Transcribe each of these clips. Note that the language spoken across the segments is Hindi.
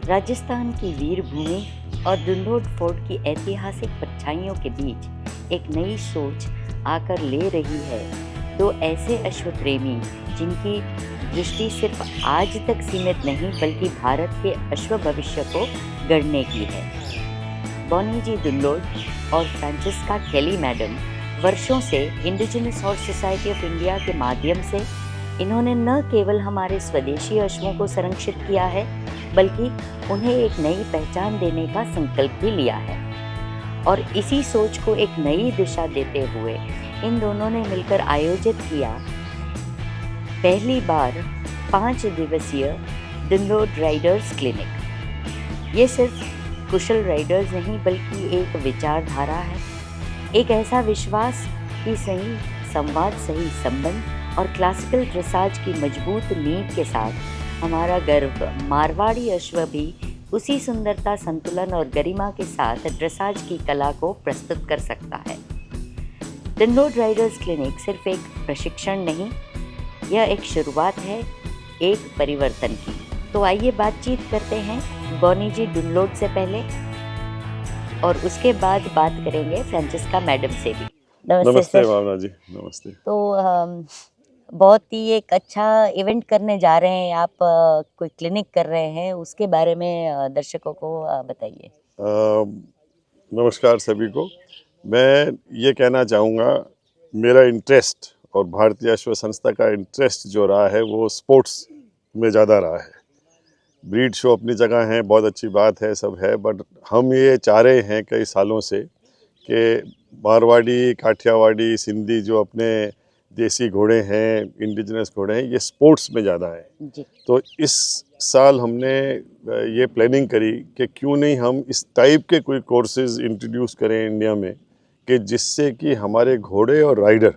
राजस्थान की वीर भूमि और दुंदोट फोर्ट की ऐतिहासिक परछाइयों के बीच एक नई सोच आकर ले रही है। दो ऐसे अश्व प्रेमी जिनकी दृष्टि सिर्फ आज तक सीमित नहीं बल्कि भारत के अश्व भविष्य को गढ़ने की है। बॉनी जी दुल्लोट और फ्रांसिस्का केली मैडम वर्षों से indigenous horse society of India के माध्यम से इन्होंने न केवल हमारे स्वदेशी अश्वों को संरक्षित किया है बल्कि उन्हें एक नई पहचान देने का संकल्प भी लिया है। और इसी सोच को एक नई दिशा देते हुए इन दोनों ने मिलकर आयोजित किया पहली बार 5 दिवसीय दुंदोट राइडर्स क्लिनिक। ये सिर्फ कुशल राइडर्स नहीं बल्कि एक विचारधारा है, एक ऐसा विश्वास कि सही संवाद, सही संबंध और क्लासिकल ड्रेसाज की मजबूत नींव के साथ हमारा गर्व मारवाड़ी अश्व भी उसी सुंदरता, संतुलन और गरिमा के साथ ड्रेसाज की कला को प्रस्तुत कर सकता है। दुंदोट राइडर्स क्लिनिक सिर्फ एक प्रशिक्षण नहीं, यह एक शुरुआत है एक परिवर्तन की। तो आइए बातचीत करते हैं बॉनी जी दुल्लोट से पहले और उसके बाद बात करेंगे फ्रांसिस्का मैडम से भी। नमस्ते भावना जी। नमस्ते। तो बहुत ही एक अच्छा इवेंट करने जा रहे हैं आप, कोई क्लिनिक कर रहे हैं, उसके बारे में दर्शकों को बताइए। नमस्कार सभी को। मैं ये कहना चाहूँगा, मेरा इंटरेस्ट और भारतीय अश्व संस्था का इंटरेस्ट जो रहा है वो स्पोर्ट्स में ज़्यादा रहा है। ब्रीड शो अपनी जगह है, बहुत अच्छी बात है, सब है, बट हम ये चाह रहे हैं कई सालों से कि मारवाड़ी, काठियावाड़ी, सिंधी जो अपने देसी घोड़े हैं, इंडिजिनस घोड़े हैं, ये स्पोर्ट्स में ज़्यादा है जी। तो इस साल हमने ये प्लानिंग करी कि क्यों नहीं हम इस टाइप के कोई कोर्सेज इंट्रोड्यूस करें इंडिया में कि जिससे कि हमारे घोड़े और राइडर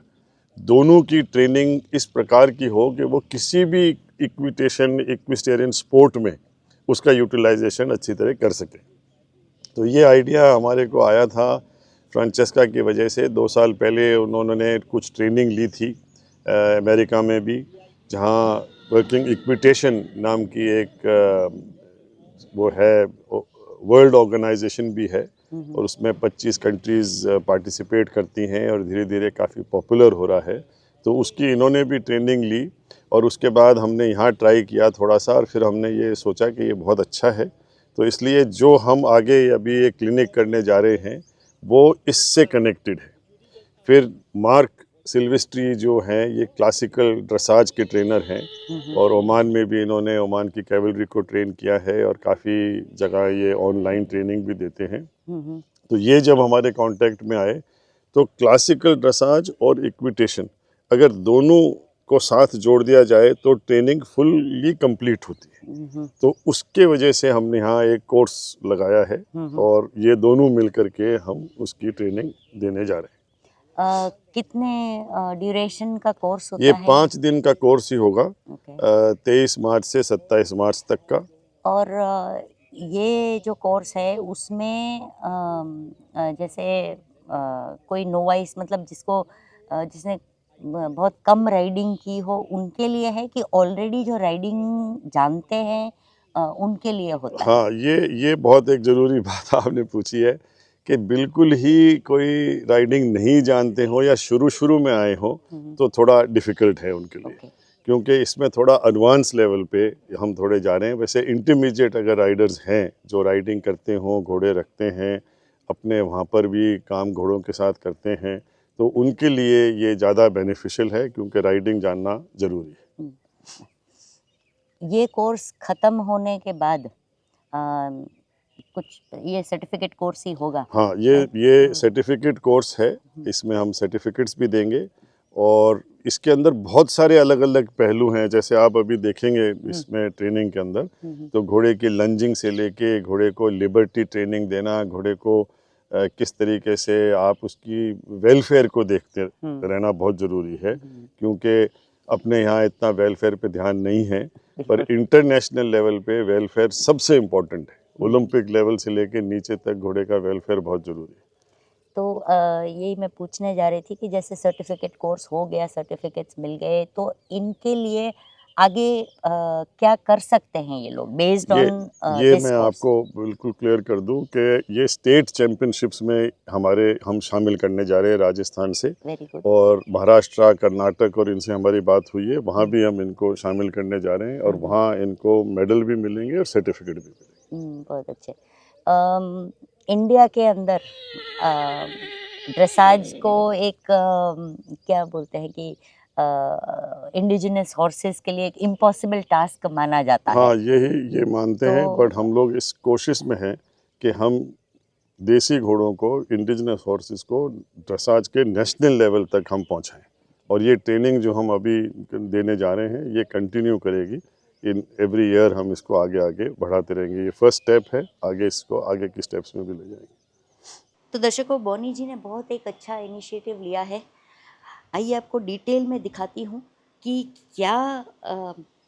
दोनों की ट्रेनिंग इस प्रकार की हो कि वो किसी भी इक्विटेरियन स्पोर्ट में उसका यूटिलाइजेशन अच्छी तरह कर सके। तो ये आइडिया हमारे को आया था फ्रांसेस्का की वजह से। 2 साल पहले उन्होंने कुछ ट्रेनिंग ली थी अमेरिका में भी, जहाँ वर्किंग इक्विटेशन नाम की एक वो है वर्ल्ड ऑर्गेनाइजेशन भी है और उसमें 25 कंट्रीज़ पार्टिसिपेट करती हैं और धीरे धीरे काफ़ी पॉपुलर हो रहा है। तो उसकी इन्होंने भी ट्रेनिंग ली और उसके बाद हमने यहाँ ट्राई किया थोड़ा सा और फिर हमने ये सोचा कि ये बहुत अच्छा है। तो इसलिए जो हम आगे अभी ये क्लिनिक करने जा रहे हैं वो इससे कनेक्टेड है। फिर मार्क सिल्वेस्ट्री जो हैं, ये क्लासिकल ड्रेसाज के ट्रेनर हैं और ओमान में भी इन्होंने ओमान की कैवलरी को ट्रेन किया है और काफ़ी जगह ये ऑनलाइन ट्रेनिंग भी देते हैं। तो ये जब हमारे कांटेक्ट में आए तो क्लासिकल ड्रेसाज और इक्विटेशन अगर दोनों को साथ जोड़ दिया जाए तो ट्रेनिंग फुल्ली कंप्लीट होती है। तो उसके वजह से हमने यहाँ एक कोर्स लगाया है और ये दोनों मिल करके हम उसकी ट्रेनिंग देने जा रहे हैं। कितने ड्यूरेशन का कोर्स होता ये है? 5 दिन का कोर्स ही होगा, 23 मार्च से 27 मार्च तक का। और ये जो कोर्स है उसमें जैसे कोई नोवाइस, मतलब जिसने बहुत कम राइडिंग की हो उनके लिए है कि ऑलरेडी जो राइडिंग जानते हैं उनके लिए होता है? हाँ, ये बहुत एक ज़रूरी बात आपने पूछी है कि बिल्कुल ही कोई राइडिंग नहीं जानते हो या शुरू में आए हो तो थोड़ा डिफ़िकल्ट है उनके लिए, क्योंकि इसमें थोड़ा एडवांस लेवल पे हम थोड़े जा रहे हैं। वैसे इंटरमीडिएट अगर राइडर्स हैं जो राइडिंग करते हों, घोड़े रखते हैं, अपने वहाँ पर भी काम घोड़ों के साथ करते हैं, तो उनके लिए ये ज़्यादा बेनिफिशियल है क्योंकि राइडिंग जानना ज़रूरी है। ये कोर्स ख़त्म होने के बाद कुछ ये सर्टिफिकेट कोर्स ही होगा? हाँ, ये सर्टिफिकेट कोर्स है। इसमें हम सर्टिफिकेट्स भी देंगे और इसके अंदर बहुत सारे अलग अलग पहलू हैं। जैसे आप अभी देखेंगे इसमें ट्रेनिंग के अंदर तो घोड़े की लंजिंग से लेके घोड़े को लिबर्टी ट्रेनिंग देना, घोड़े को किस तरीके से आप उसकी वेलफेयर को देखते रहना बहुत ज़रूरी है, क्योंकि अपने यहाँ इतना वेलफेयर पे ध्यान नहीं है, पर इंटरनेशनल लेवल पे वेलफेयर सबसे इम्पोर्टेंट है। ओलंपिक लेवल से लेके नीचे तक घोड़े का वेलफेयर बहुत ज़रूरी है। तो यही मैं पूछने जा रही थी कि जैसे सर्टिफिकेट कोर्स हो गया, सर्टिफिकेट्स मिल गए, तो इनके लिए आगे क्या कर सकते हैं ये लोग बेस्ड ये ऑन ये दिस मैं कोर्स? आपको बिल्कुल क्लियर कर दूं कि ये स्टेट चैम्पियनशिप्स में हम शामिल करने जा रहे हैं राजस्थान से, वेरी गुड। और महाराष्ट्र, कर्नाटक और इनसे हमारी बात हुई है, वहाँ भी हम इनको शामिल करने जा रहे हैं और वहाँ इनको मेडल भी मिलेंगे और सर्टिफिकेट भी मिलेंगे। बहुत अच्छे। इंडिया के अंदर ड्रेसाज को एक क्या बोलते हैं कि इंडिजिनस हॉर्सेस के लिए एक इम्पॉसिबल टास्क माना जाता है। हाँ, ये मानते हैं, तो बट हम लोग इस कोशिश में हैं कि हम देसी घोड़ों को, इंडिजिनस हॉर्सेस को ड्रेसाज के नेशनल लेवल तक हम पहुंचाएं, और ये ट्रेनिंग जो हम अभी देने जा रहे हैं ये कंटिन्यू करेगी। इन एवरी ईयर हम इसको आगे आगे बढ़ाते रहेंगे। ये फर्स्ट स्टेप है, आगे इसको आगे की स्टेप्स में भी ले जाएंगे। तो दर्शकों, बॉनी जी ने बहुत एक अच्छा इनिशिएटिव लिया है। आइए आपको डिटेल में दिखाती हूँ कि क्या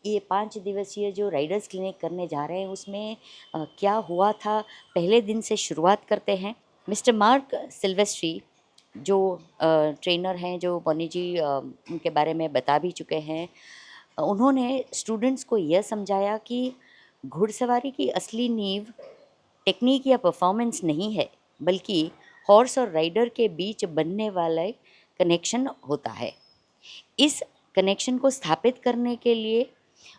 ये 5 दिवसीय जो राइडर्स क्लिनिक करने जा रहे हैं उसमें क्या हुआ था। पहले दिन से शुरुआत करते हैं। मिस्टर मार्क सिल्वेस्ट्री जो ट्रेनर हैं, जो बॉनी जी उनके बारे में बता भी चुके हैं, उन्होंने स्टूडेंट्स को यह समझाया कि घुड़सवारी की असली नींव टेक्निक या परफॉर्मेंस नहीं है, बल्कि हॉर्स और राइडर के बीच बनने वाला कनेक्शन होता है। इस कनेक्शन को स्थापित करने के लिए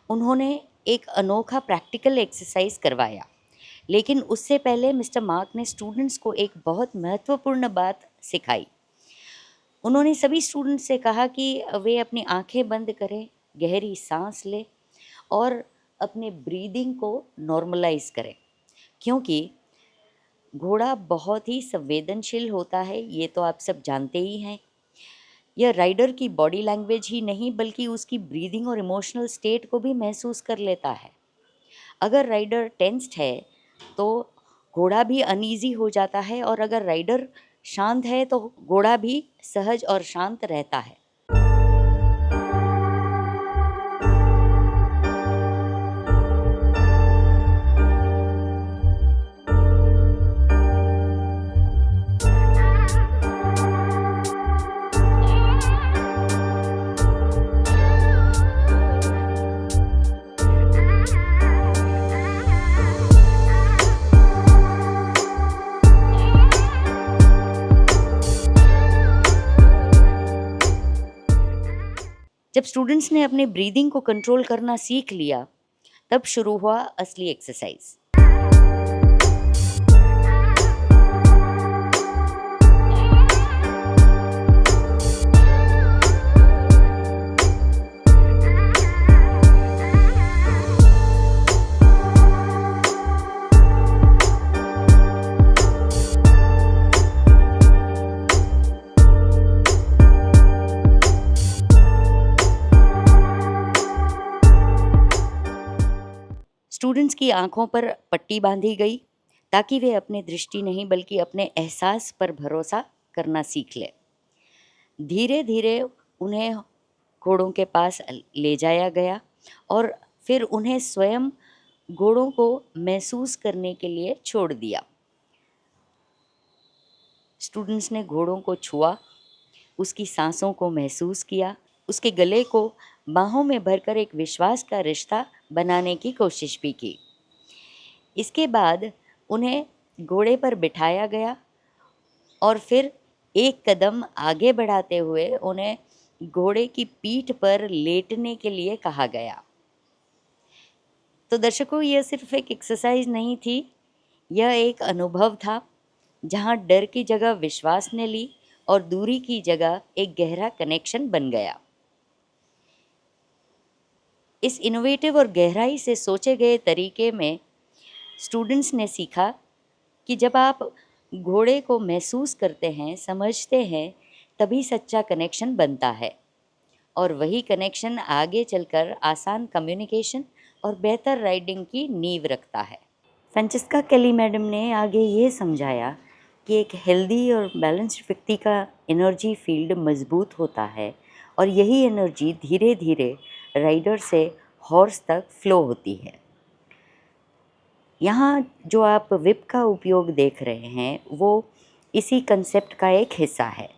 उन्होंने एक अनोखा प्रैक्टिकल एक्सरसाइज करवाया। लेकिन उससे पहले मिस्टर मार्क ने स्टूडेंट्स को एक बहुत महत्वपूर्ण बात सिखाई। उन्होंने सभी स्टूडेंट्स से कहा कि वे अपनी आंखें बंद करें, गहरी सांस लें और अपने ब्रीदिंग को नॉर्मलाइज करें, क्योंकि घोड़ा बहुत ही संवेदनशील होता है, ये तो आप सब जानते ही हैं। यह राइडर की बॉडी लैंग्वेज ही नहीं बल्कि उसकी ब्रीदिंग और इमोशनल स्टेट को भी महसूस कर लेता है। अगर राइडर टेंस्ड है तो घोड़ा भी अनईजी हो जाता है, और अगर राइडर शांत है तो घोड़ा भी सहज और शांत रहता है। जब स्टूडेंट्स ने अपने ब्रीदिंग को कंट्रोल करना सीख लिया, तब शुरू हुआ असली एक्सरसाइज। स्टूडेंट्स की आंखों पर पट्टी बांधी गई ताकि वे अपने दृष्टि नहीं बल्कि अपने एहसास पर भरोसा करना सीख ले। धीरे धीरे उन्हें घोड़ों के पास ले जाया गया और फिर उन्हें स्वयं घोड़ों को महसूस करने के लिए छोड़ दिया। स्टूडेंट्स ने घोड़ों को छुआ, उसकी सांसों को महसूस किया, उसके गले को बाहों में भरकर एक विश्वास का रिश्ता बनाने की कोशिश भी की। इसके बाद उन्हें घोड़े पर बिठाया गया और फिर एक कदम आगे बढ़ाते हुए उन्हें घोड़े की पीठ पर लेटने के लिए कहा गया। तो दर्शकों, यह सिर्फ एक एक्सरसाइज नहीं थी, यह एक अनुभव था जहां डर की जगह विश्वास ने ली और दूरी की जगह एक गहरा कनेक्शन बन गया। इस इनोवेटिव और गहराई से सोचे गए तरीके में स्टूडेंट्स ने सीखा कि जब आप घोड़े को महसूस करते हैं, समझते हैं, तभी सच्चा कनेक्शन बनता है, और वही कनेक्शन आगे चलकर आसान कम्युनिकेशन और बेहतर राइडिंग की नींव रखता है। फ्रांचेस्का केली मैडम ने आगे ये समझाया कि एक हेल्दी और बैलेंस्ड व्यक्ति का एनर्जी फील्ड मजबूत होता है और यही एनर्जी धीरे धीरे राइडर से हॉर्स तक फ्लो होती है। यहाँ जो आप विप का उपयोग देख रहे हैं वो इसी कंसेप्ट का एक हिस्सा है।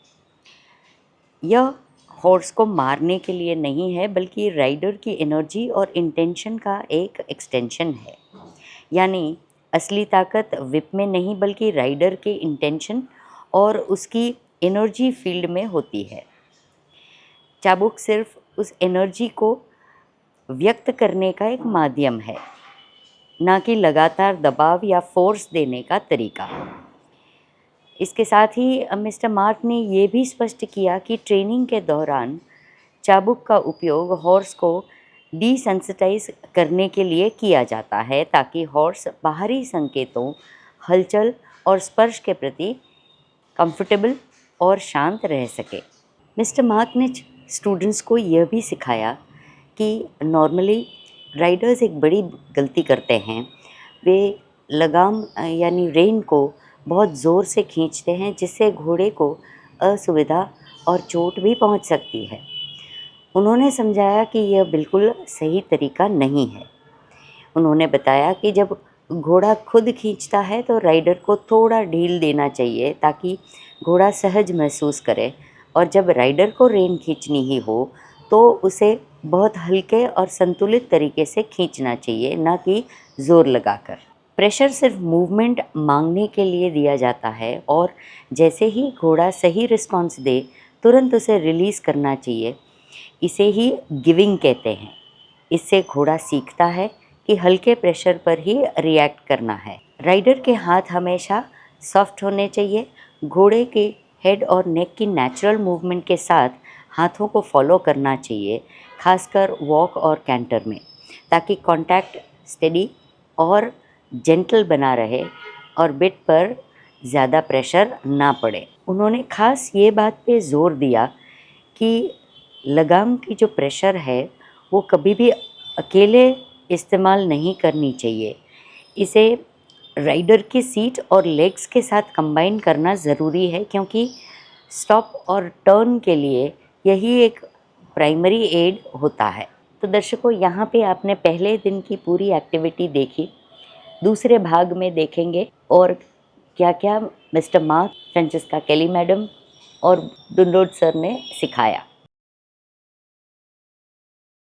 यह हॉर्स को मारने के लिए नहीं है, बल्कि राइडर की एनर्जी और इंटेंशन का एक एक्सटेंशन है। यानी असली ताकत विप में नहीं, बल्कि राइडर के इंटेंशन और उसकी एनर्जी फील्ड में होती है। चाबुक सिर्फ उस एनर्जी को व्यक्त करने का एक माध्यम है, ना कि लगातार दबाव या फोर्स देने का तरीका। इसके साथ ही मिस्टर मार्क ने ये भी स्पष्ट किया कि ट्रेनिंग के दौरान चाबुक का उपयोग हॉर्स को डिसेंसिटाइज करने के लिए किया जाता है, ताकि हॉर्स बाहरी संकेतों, हलचल और स्पर्श के प्रति कंफर्टेबल और शांत रह सके। मिस्टर मार्क ने स्टूडेंट्स को यह भी सिखाया कि नॉर्मली राइडर्स एक बड़ी गलती करते हैं। वे लगाम यानी रेन को बहुत ज़ोर से खींचते हैं, जिससे घोड़े को असुविधा और चोट भी पहुंच सकती है। उन्होंने समझाया कि यह बिल्कुल सही तरीका नहीं है। उन्होंने बताया कि जब घोड़ा खुद खींचता है तो राइडर को थोड़ा ढील देना चाहिए, ताकि घोड़ा सहज महसूस करे, और जब राइडर को रेन खींचनी ही हो तो उसे बहुत हल्के और संतुलित तरीके से खींचना चाहिए, ना कि ज़ोर लगाकर। प्रेशर सिर्फ मूवमेंट मांगने के लिए दिया जाता है, और जैसे ही घोड़ा सही रिस्पॉन्स दे तुरंत उसे रिलीज़ करना चाहिए। इसे ही गिविंग कहते हैं। इससे घोड़ा सीखता है कि हल्के प्रेशर पर ही रिएक्ट करना है। राइडर के हाथ हमेशा सॉफ्ट होने चाहिए। घोड़े के हेड और नेक की नेचुरल मूवमेंट के साथ हाथों को फॉलो करना चाहिए, खासकर वॉक और कैंटर में, ताकि कांटेक्ट स्टेडी और जेंटल बना रहे और बिट पर ज़्यादा प्रेशर ना पड़े। उन्होंने खास ये बात पे ज़ोर दिया कि लगाम की जो प्रेशर है वो कभी भी अकेले इस्तेमाल नहीं करनी चाहिए। इसे राइडर की सीट और लेग्स के साथ कंबाइन करना ज़रूरी है, क्योंकि स्टॉप और टर्न के लिए यही एक प्राइमरी एड होता है। तो दर्शकों, यहाँ पे आपने पहले दिन की पूरी एक्टिविटी देखी। दूसरे भाग में देखेंगे और क्या क्या मिस्टर मार्क, फ्रांसिस्का केली मैडम और डुनरोड सर ने सिखाया।